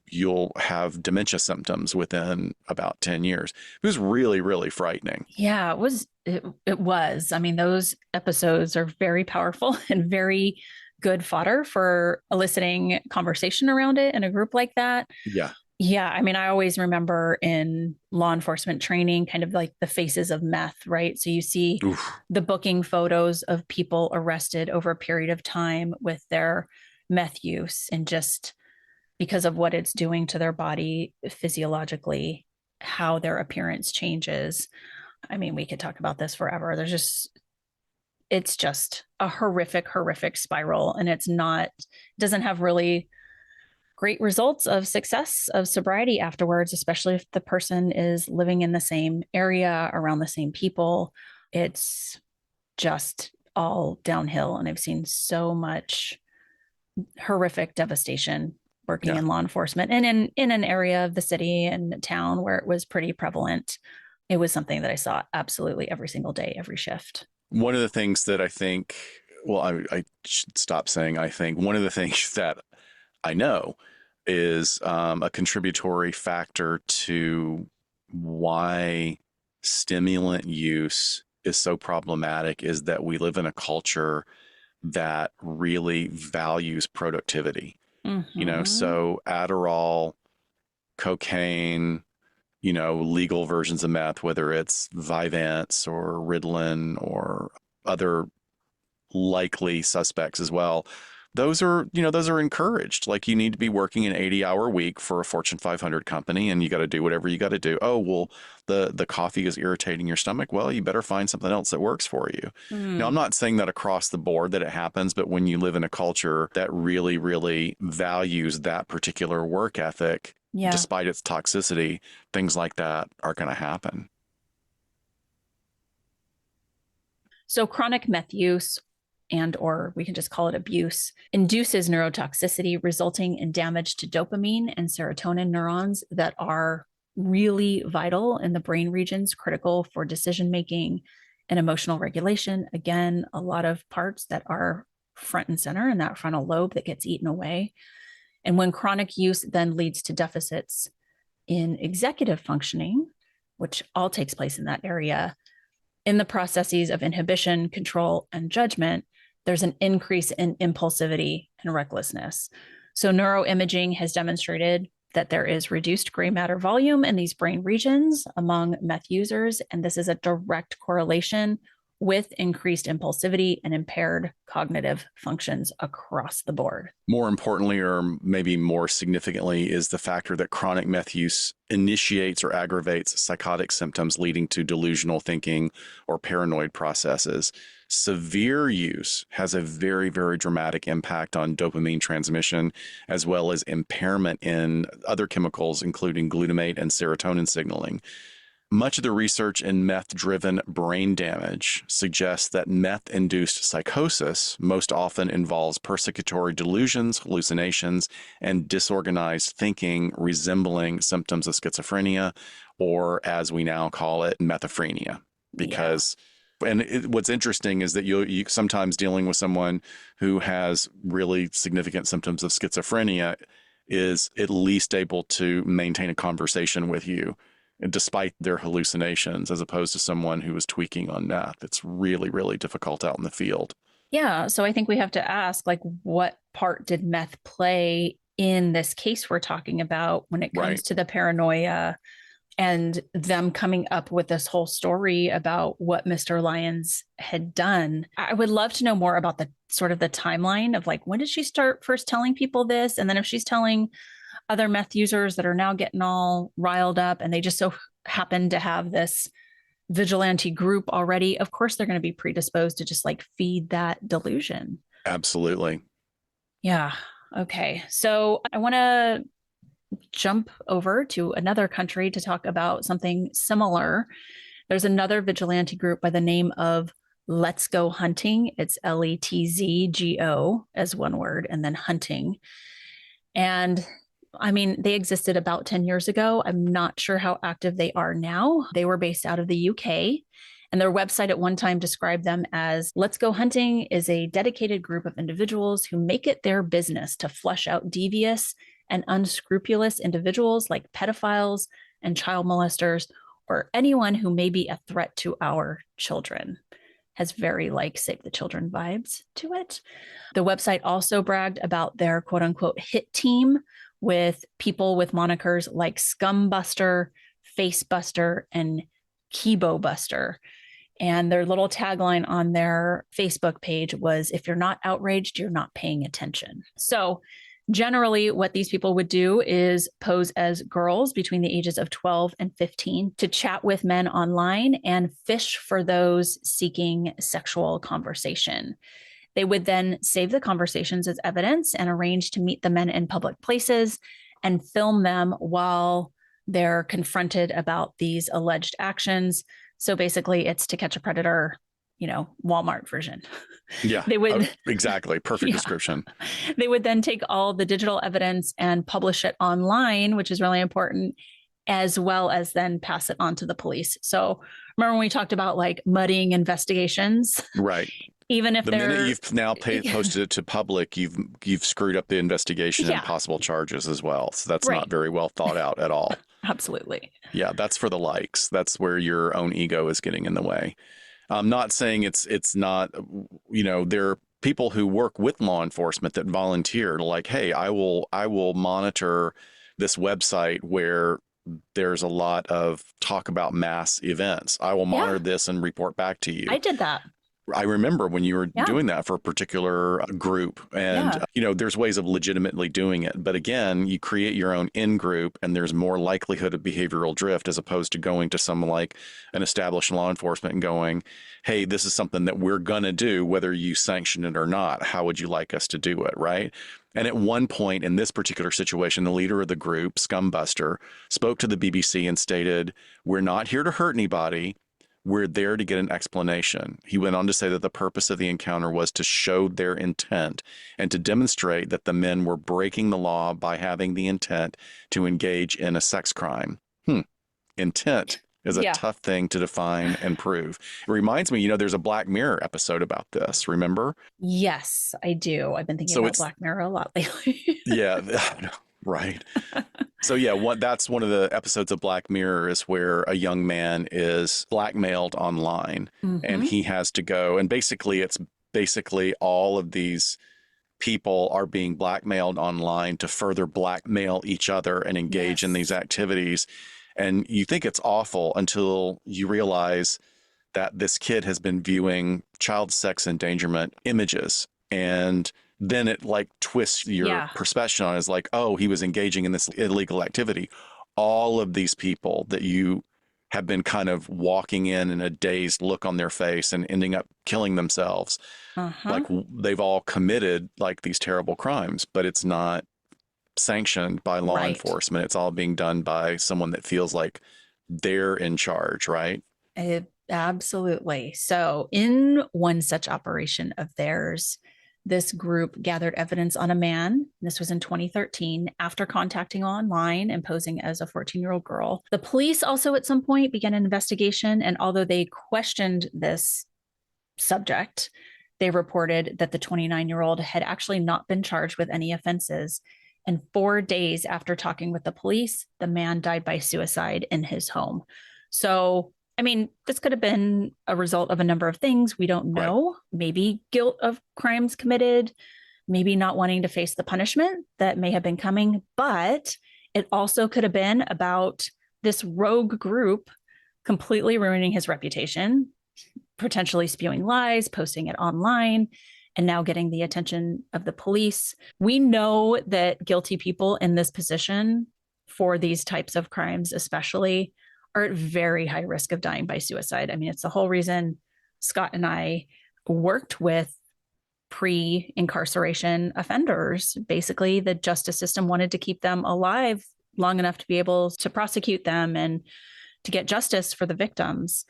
you'll have dementia symptoms within about 10 years. It was really, really frightening. Yeah, it was. I mean, those episodes are very powerful and very good fodder for eliciting conversation around it in a group like that. Yeah. Yeah, I mean, I always remember in law enforcement training kind of like the faces of meth, right? So you see Oof. the booking photos of people arrested over a period of time with their meth use and just because of what it's doing to their body physiologically, how their appearance changes. I mean, we could talk about this forever. It's just a horrific, horrific spiral. And doesn't have really great results of success of sobriety afterwards, especially if the person is living in the same area around the same people. It's just all downhill. And I've seen so much horrific devastation working Yeah. in law enforcement and in an area of the city and town where it was pretty prevalent. It was something that I saw absolutely every single day, every shift. One of the things that I think, well, I should stop saying I think, one of the things that I know is a contributory factor to why stimulant use is so problematic is that we live in a culture that really values productivity. Mm-hmm. So Adderall, cocaine, legal versions of meth, whether it's Vyvanse or Ritalin or other likely suspects as well. Those are encouraged. Like you need to be working an 80-hour week for a Fortune 500 company and you got to do whatever you got to do. Oh, well, the coffee is irritating your stomach. Well, you better find something else that works for you. Now, I'm Mm. not saying that across the board that it happens, but when you live in a culture that really, really values that particular work ethic, Yeah. despite its toxicity, things like that are going to happen. So chronic meth use and or we can just call it abuse induces neurotoxicity resulting in damage to dopamine and serotonin neurons that are really vital in the brain regions critical for decision making and emotional regulation. Again, a lot of parts that are front and center in that frontal lobe that gets eaten away. And when chronic use then leads to deficits in executive functioning, which all takes place in that area, in the processes of inhibition, control, and judgment, there's an increase in impulsivity and recklessness. So neuroimaging has demonstrated that there is reduced gray matter volume in these brain regions among meth users, and this is a direct correlation with increased impulsivity and impaired cognitive functions across the board. More importantly, or maybe more significantly, is the factor that chronic meth use initiates or aggravates psychotic symptoms leading to delusional thinking or paranoid processes. Severe use has a very, very dramatic impact on dopamine transmission, as well as impairment in other chemicals, including glutamate and serotonin signaling. Much of the research in meth-driven brain damage suggests that meth-induced psychosis most often involves persecutory delusions, hallucinations, and disorganized thinking resembling symptoms of schizophrenia, or as we now call it, methaphrenia. Because, what's interesting is that you sometimes dealing with someone who has really significant symptoms of schizophrenia is at least able to maintain a conversation with you despite their hallucinations, as opposed to someone who is tweaking on meth. It's really, really difficult out in the field. Yeah. So I think we have to ask, like, what part did meth play in this case we're talking about when it comes to the paranoia and them coming up with this whole story about what Mr. Lyons had done? I would love to know more about the sort of the timeline of, like, when did she start first telling people this? And then if she's telling other meth users that are now getting all riled up and they just so happen to have this vigilante group already, of course they're going to be predisposed to just like feed that delusion. Absolutely. Yeah. Okay. So I want to jump over to another country to talk about something similar. There's another vigilante group by the name of Let's Go Hunting. It's LETZGO as one word, and then hunting. And I mean, they existed about 10 years ago. I'm not sure how active they are now. They were based out of the UK, and their website at one time described them as Let's Go Hunting is a dedicated group of individuals who make it their business to flush out devious and unscrupulous individuals like pedophiles and child molesters or anyone who may be a threat to our children. Has very like Save the Children vibes to it. The website also bragged about their quote unquote hit team with people with monikers like Scum Buster, Face Buster, and Kibo Buster. And their little tagline on their Facebook page was, if you're not outraged, you're not paying attention. So generally, what these people would do is pose as girls between the ages of 12 and 15 to chat with men online and fish for those seeking sexual conversation. They would then save the conversations as evidence and arrange to meet the men in public places and film them while they're confronted about these alleged actions. So basically, it's To Catch a Predator, Walmart version. Yeah, they would exactly. Perfect description. They would then take all the digital evidence and publish it online, which is really important, as well as then pass it on to the police. So remember when we talked about like muddying investigations? Right. Even if the minute you've now posted it to public, you've screwed up the investigation and possible charges as well. So that's not very well thought out at all. Absolutely. Yeah, that's for the likes. That's where your own ego is getting in the way. I'm not saying it's not, there are people who work with law enforcement that volunteer to like, hey, I will monitor this website where there's a lot of talk about mass events. I will monitor this and report back to you. I did that. I remember when you were doing that for a particular group, and there's ways of legitimately doing it. But again, you create your own in-group and there's more likelihood of behavioral drift as opposed to going to someone like an established law enforcement and going, hey, this is something that we're going to do, whether you sanction it or not. How would you like us to do it? Right. And at one point in this particular situation, the leader of the group, Scumbuster, spoke to the BBC and stated, we're not here to hurt anybody. We're there to get an explanation. He went on to say that the purpose of the encounter was to show their intent and to demonstrate that the men were breaking the law by having the intent to engage in a sex crime. Intent is a Yeah. tough thing to define and prove. It reminds me, there's a Black Mirror episode about this, remember? Yes, I do. I've been thinking So about it's, Black Mirror a lot lately. yeah, right. So yeah, that's one of the episodes of Black Mirror is where a young man is blackmailed online and Hmm. he has to go, and it's basically all of these people are being blackmailed online to further blackmail each other and engage in these Yes. activities. And you think it's awful until you realize that this kid has been viewing child sex endangerment images. And then it like twists your Yeah. perception on it as like, oh, he was engaging in this illegal activity. All of these people that you have been kind of walking in a dazed look on their face and ending up killing themselves, Uh-huh. like they've all committed like these terrible crimes, but it's not sanctioned by law Right. enforcement. It's all being done by someone that feels like they're in charge, right? Absolutely. So, in one such operation of theirs, this group gathered evidence on a man. This was in 2013 after contacting online and posing as a 14-year-old girl. The police also, at some point, began an investigation. And although they questioned this subject, they reported that the 29-year-old had actually not been charged with any offenses. And 4 days after talking with the police, the man died by suicide in his home. So, I mean, this could have been a result of a number of things. We don't Right. know. Maybe guilt of crimes committed, maybe not wanting to face the punishment that may have been coming, but it also could have been about this rogue group completely ruining his reputation, potentially spewing lies, posting it online, and now getting the attention of the police. We know that guilty people in this position for these types of crimes, especially, are at very high risk of dying by suicide. I mean, it's the whole reason Scott and I worked with pre incarceration offenders. Basically, the justice system wanted to keep them alive long enough to be able to prosecute them and to get justice for the victims.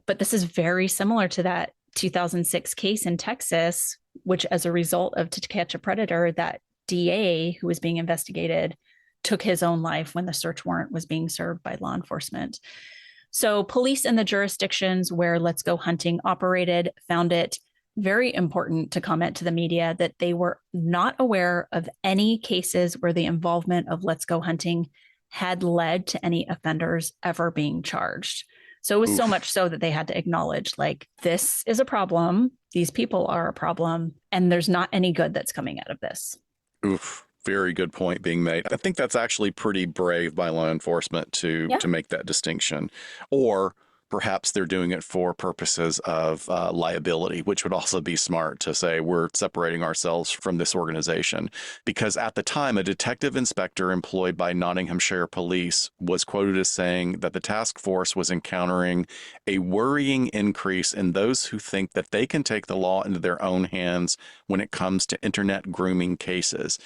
But this is very similar to that 2006 case in Texas, which, as a result of To Catch a Predator, that DA who was being investigated took his own life when the search warrant was being served by law enforcement. So, police in the jurisdictions where Let's Go Hunting operated found it very important to comment to the media that they were not aware of any cases where the involvement of Let's Go Hunting had led to any offenders ever being charged. So it was so much Oof. so that they had to acknowledge, like, this is a problem. These people are a problem. And there's not any good that's coming out of this. Oof. Very good point being made. I think that's actually pretty brave by law enforcement to Yeah. make that distinction. Or perhaps they're doing it for purposes of liability, which would also be smart to say we're separating ourselves from this organization. Because at the time, a detective inspector employed by Nottinghamshire Police was quoted as saying that the task force was encountering a worrying increase in those who think that they can take the law into their own hands when it comes to internet grooming cases.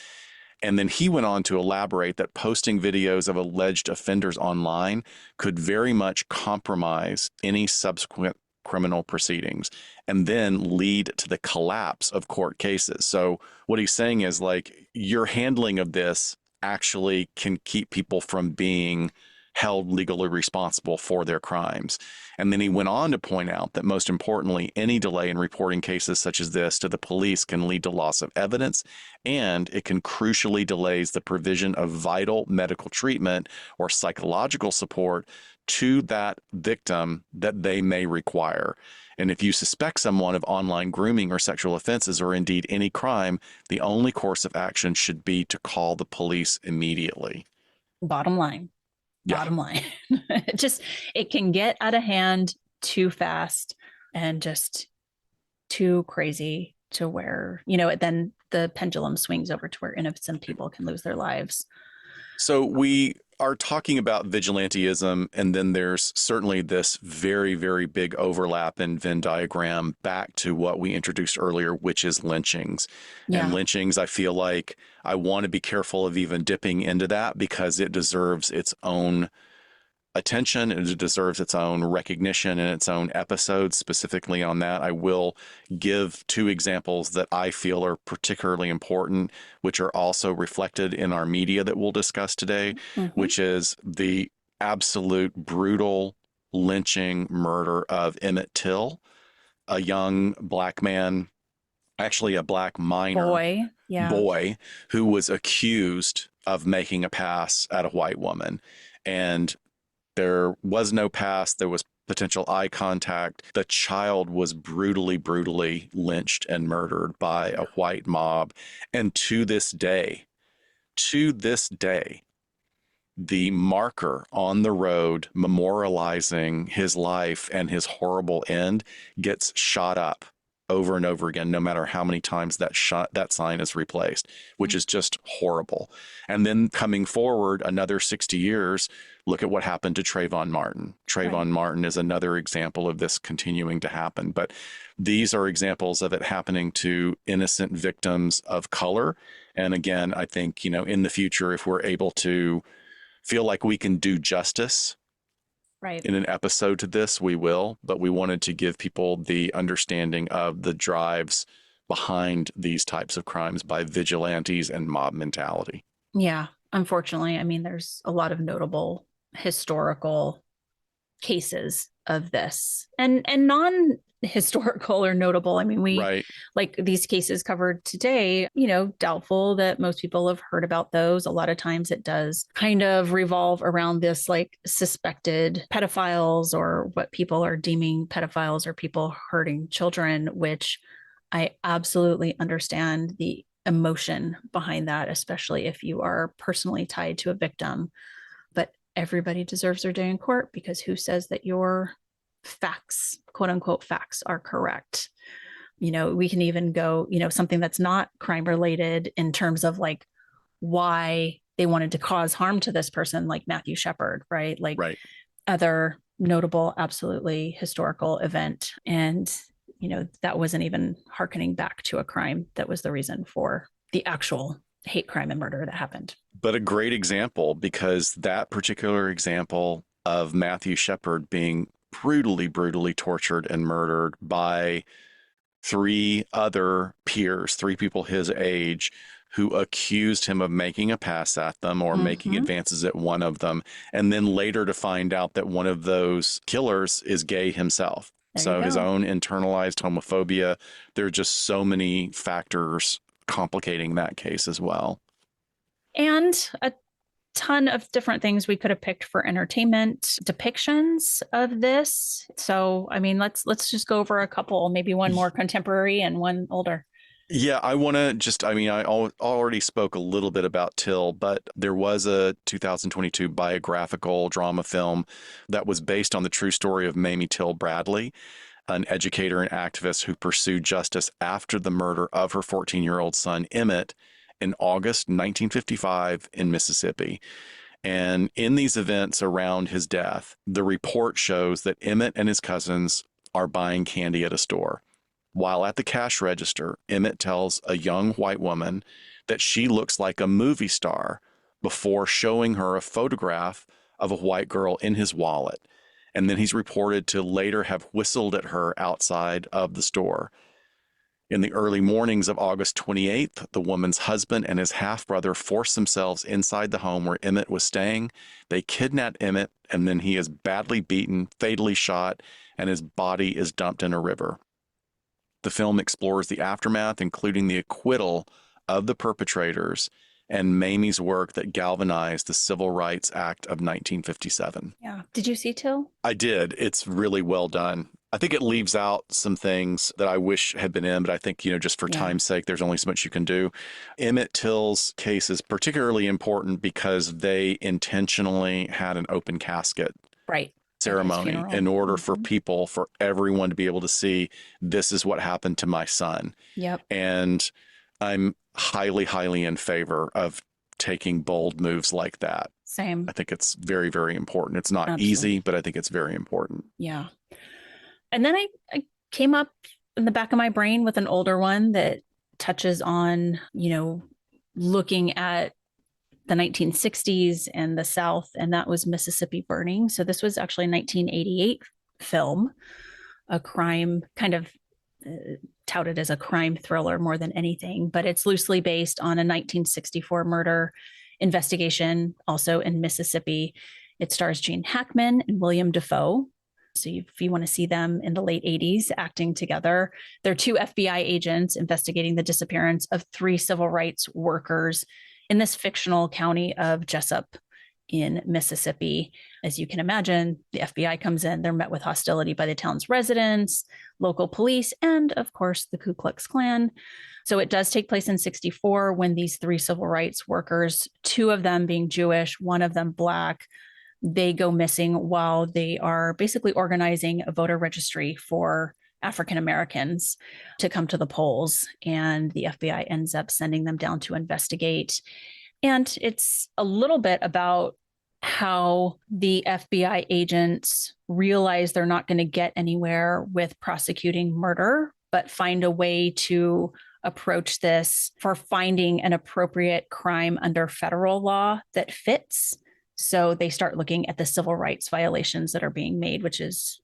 And then he went on to elaborate that posting videos of alleged offenders online could very much compromise any subsequent criminal proceedings and then lead to the collapse of court cases. So what he's saying is like your handling of this actually can keep people from being held legally responsible for their crimes. And then he went on to point out that most importantly, any delay in reporting cases such as this to the police can lead to loss of evidence, and it can crucially delays the provision of vital medical treatment or psychological support to that victim that they may require. And if you suspect someone of online grooming or sexual offenses or indeed any crime, the only course of action should be to call the police immediately. Bottom line. Yeah. Bottom line. it just it can get out of hand too fast and just too crazy to where, then the pendulum swings over to where innocent people can lose their lives. So we are talking about vigilantism, and then there's certainly this very, very big overlap in Venn diagram back to what we introduced earlier, which is lynchings. And Yeah. lynchings, I feel like I want to be careful of even dipping into that because it deserves its own attention. It deserves its own recognition and its own episodes specifically on that. I will give two examples that I feel are particularly important, which are also reflected in our media that we'll discuss today, Mm-hmm. which is the absolute brutal lynching murder of Emmett Till, a young black man, actually a black minor Boy. Yeah. boy, who was accused of making a pass at a white woman. And there was no pass. There was potential eye contact. The child was brutally, brutally lynched and murdered by a white mob. And to this day, the marker on the road memorializing his life and his horrible end gets shot up over and over again, no matter how many times that sign is replaced, which is just horrible. And then coming forward another 60 years, look at what happened to Trayvon Martin. Trayvon Martin is another example of this continuing to happen. But these are examples of it happening to innocent victims of color. And again, I think, in the future, if we're able to feel like we can do justice in an episode to this, we will, but we wanted to give people the understanding of the drives behind these types of crimes by vigilantes and mob mentality. Yeah. Unfortunately, I mean, there's a lot of notable historical cases of this and non-historical or notable. I mean, like these cases covered today, doubtful that most people have heard about those. A lot of times it does kind of revolve around this like suspected pedophiles or what people are deeming pedophiles or people hurting children, which I absolutely understand the emotion behind that, especially if you are personally tied to a victim. But everybody deserves their day in court, because who says that your facts, quote unquote facts, are correct? We can even go, something that's not crime related in terms of like why they wanted to cause harm to this person, like Matthew Shepard, right? Like other notable, absolutely historical event. And, that wasn't even hearkening back to a crime that was the reason for the actual hate crime and murder that happened. But a great example, because that particular example of Matthew Shepard being brutally, brutally tortured and murdered by three other peers, three people his age, who accused him of making a pass at them or making advances at one of them, and then later to find out that one of those killers is gay himself. So his own internalized homophobia. There are just so many factors complicating that case as well. And a ton of different things we could have picked for entertainment depictions of this. So, I mean, let's just go over a couple, maybe one more contemporary and one older. Yeah, I want to I already spoke a little bit about Till, but there was a 2022 biographical drama film that was based on the true story of Mamie Till Bradley, an educator and activist who pursued justice after the murder of her 14-year-old son, Emmett, in August 1955 in Mississippi. And in these events around his death, the report shows that Emmett and his cousins are buying candy at a store. While at the cash register, Emmett tells a young white woman that she looks like a movie star before showing her a photograph of a white girl in his wallet. And then he's reported to later have whistled at her outside of the store. In the early mornings of August 28th, the woman's husband and his half-brother forced themselves inside the home where Emmett was staying. They kidnapped Emmett, and then he is badly beaten, fatally shot, and his body is dumped in a river. The film explores the aftermath, including the acquittal of the perpetrators and Mamie's work that galvanized the Civil Rights Act of 1957. Yeah. Did you see Till? I did. It's really well done. I think it leaves out some things that I wish had been in, but I think, just for time's sake, there's only so much you can do. Emmett Till's case is particularly important because they intentionally had an open casket ceremony in order for everyone to be able to see, this is what happened to my son. Yep. And I'm highly, highly in favor of taking bold moves like that. Same. I think it's very, very important. It's not easy, but I think it's very important. Yeah. And then I came up in the back of my brain with an older one that touches on, looking at the 1960s and the South, and that was Mississippi Burning. So this was actually a 1988 film, a crime kind of touted as a crime thriller more than anything, but it's loosely based on a 1964 murder investigation, also in Mississippi. It stars Gene Hackman and William Dafoe. So if you want to see them in the late 80s acting together, they're two FBI agents investigating the disappearance of three civil rights workers in this fictional county of Jessup in Mississippi. As you can imagine, the FBI comes in, they're met with hostility by the town's residents, local police, and of course, the Ku Klux Klan. So it does take place in 1964 when these three civil rights workers, two of them being Jewish, one of them Black, they go missing while they are basically organizing a voter registry for African Americans to come to the polls. And the FBI ends up sending them down to investigate. And it's a little bit about how the FBI agents realize they're not going to get anywhere with prosecuting murder, but find a way to approach this for finding an appropriate crime under federal law that fits. So they start looking at the civil rights violations that are being made, which is,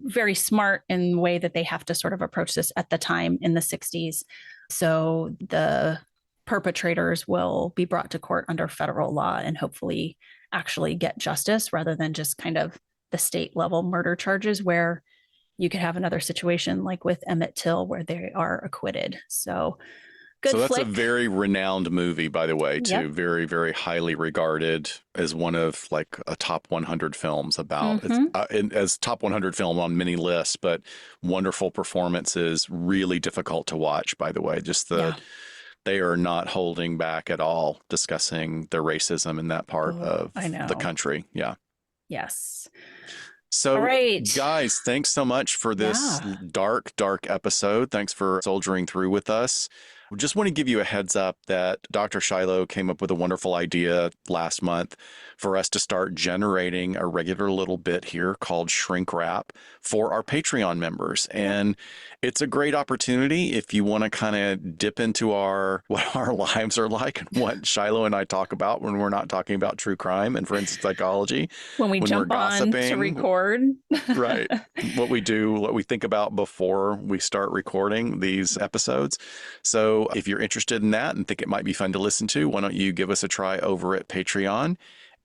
very smart in the way that they have to sort of approach this at the time in the 60s. So the perpetrators will be brought to court under federal law and hopefully actually get justice rather than just kind of the state level murder charges where you could have another situation like with Emmett Till where they are acquitted. So good So that's flick. a very renowned movie, by the way, too. Yep. Very, very highly regarded as one of like a top 100 films about, as top 100 film on many lists, but wonderful performances, really difficult to watch, by the way. Just they are not holding back at all discussing the racism in that part of the country. Yeah. Yes. So, all right, guys, thanks so much for this dark episode. Thanks for soldiering through with us. We just want to give you a heads up that Dr. Shiloh came up with a wonderful idea last month for us to start generating a regular little bit here called Shrink Wrap for our Patreon members. And it's a great opportunity if you want to kind of dip into what our lives are like and what Shiloh and I talk about when we're not talking about true crime and forensic psychology. When we jump on to record. Right. What we do, what we think about before we start recording these episodes. So if you're interested in that and think it might be fun to listen to, why don't you give us a try over at Patreon?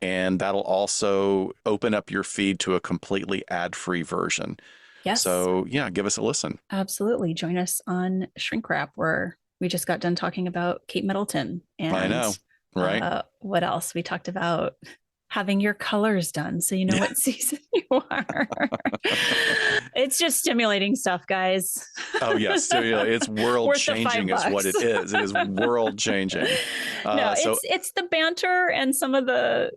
And that'll also open up your feed to a completely ad-free version. Yes. So yeah, give us a listen. Absolutely. Join us on Shrink Wrap, where we just got done talking about Kate Middleton. And I know, right? What else? We talked about having your colors done so you know what season you are. It's just stimulating stuff, guys. Oh, yes. It's world changing is what it is. It is world changing. No, it's the banter and some of the,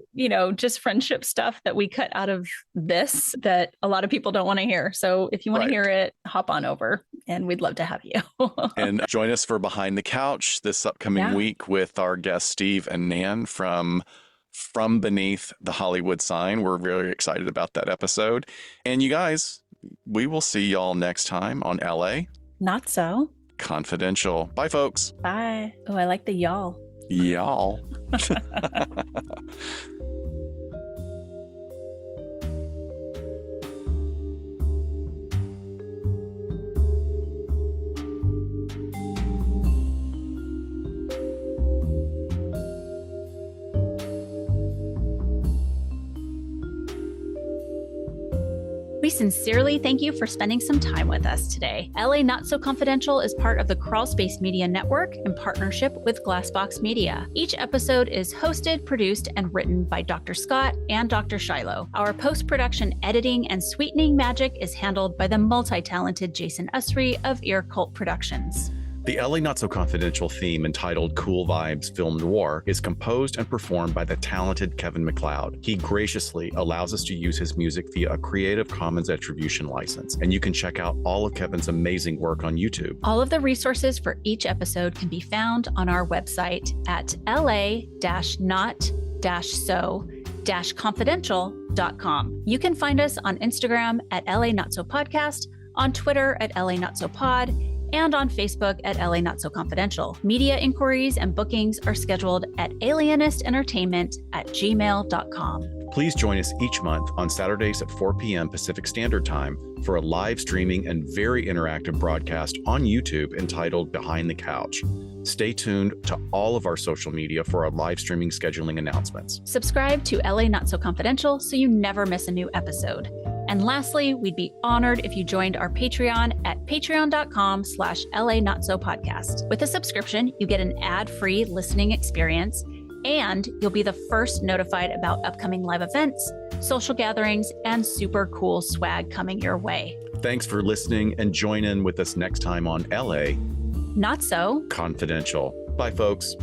just friendship stuff that we cut out of this that a lot of people don't want to hear. So if you want to hear it, hop on over and we'd love to have you. And join us for Behind the Couch this upcoming week with our guests, Steve and Nan from Beneath the Hollywood Sign. We're very excited about that episode. And you guys, we will see y'all next time on LA Not So Confidential. Bye, folks. Bye. Oh, I like the y'all. Y'all. We sincerely thank you for spending some time with us today. LA Not So Confidential is part of the Crawlspace Media Network in partnership with Glassbox Media. Each episode is hosted, produced, and written by Dr. Scott and Dr. Shiloh. Our post-production editing and sweetening magic is handled by the multi-talented Jason Usry of Ear Cult Productions. The LA Not So Confidential theme entitled Cool Vibes Film Noir is composed and performed by the talented Kevin MacLeod. He graciously allows us to use his music via a Creative Commons attribution license, and you can check out all of Kevin's amazing work on YouTube. All of the resources for each episode can be found on our website at la-not-so-confidential.com. You can find us on Instagram at LA Not So Podcast, on Twitter at LA Not So Pod, and on Facebook at LA Not So Confidential. Media inquiries and bookings are scheduled at alienistentertainment@gmail.com. Please join us each month on Saturdays at 4 p.m. Pacific Standard Time for a live streaming and very interactive broadcast on YouTube entitled Behind the Couch. Stay tuned to all of our social media for our live streaming scheduling announcements. Subscribe to LA Not So Confidential so you never miss a new episode. And lastly, we'd be honored if you joined our Patreon at patreon.com/LA Not So Podcast. With a subscription, you get an ad-free listening experience, and you'll be the first notified about upcoming live events, social gatherings, and super cool swag coming your way. Thanks for listening, and join in with us next time on LA Not So Confidential. Bye, folks.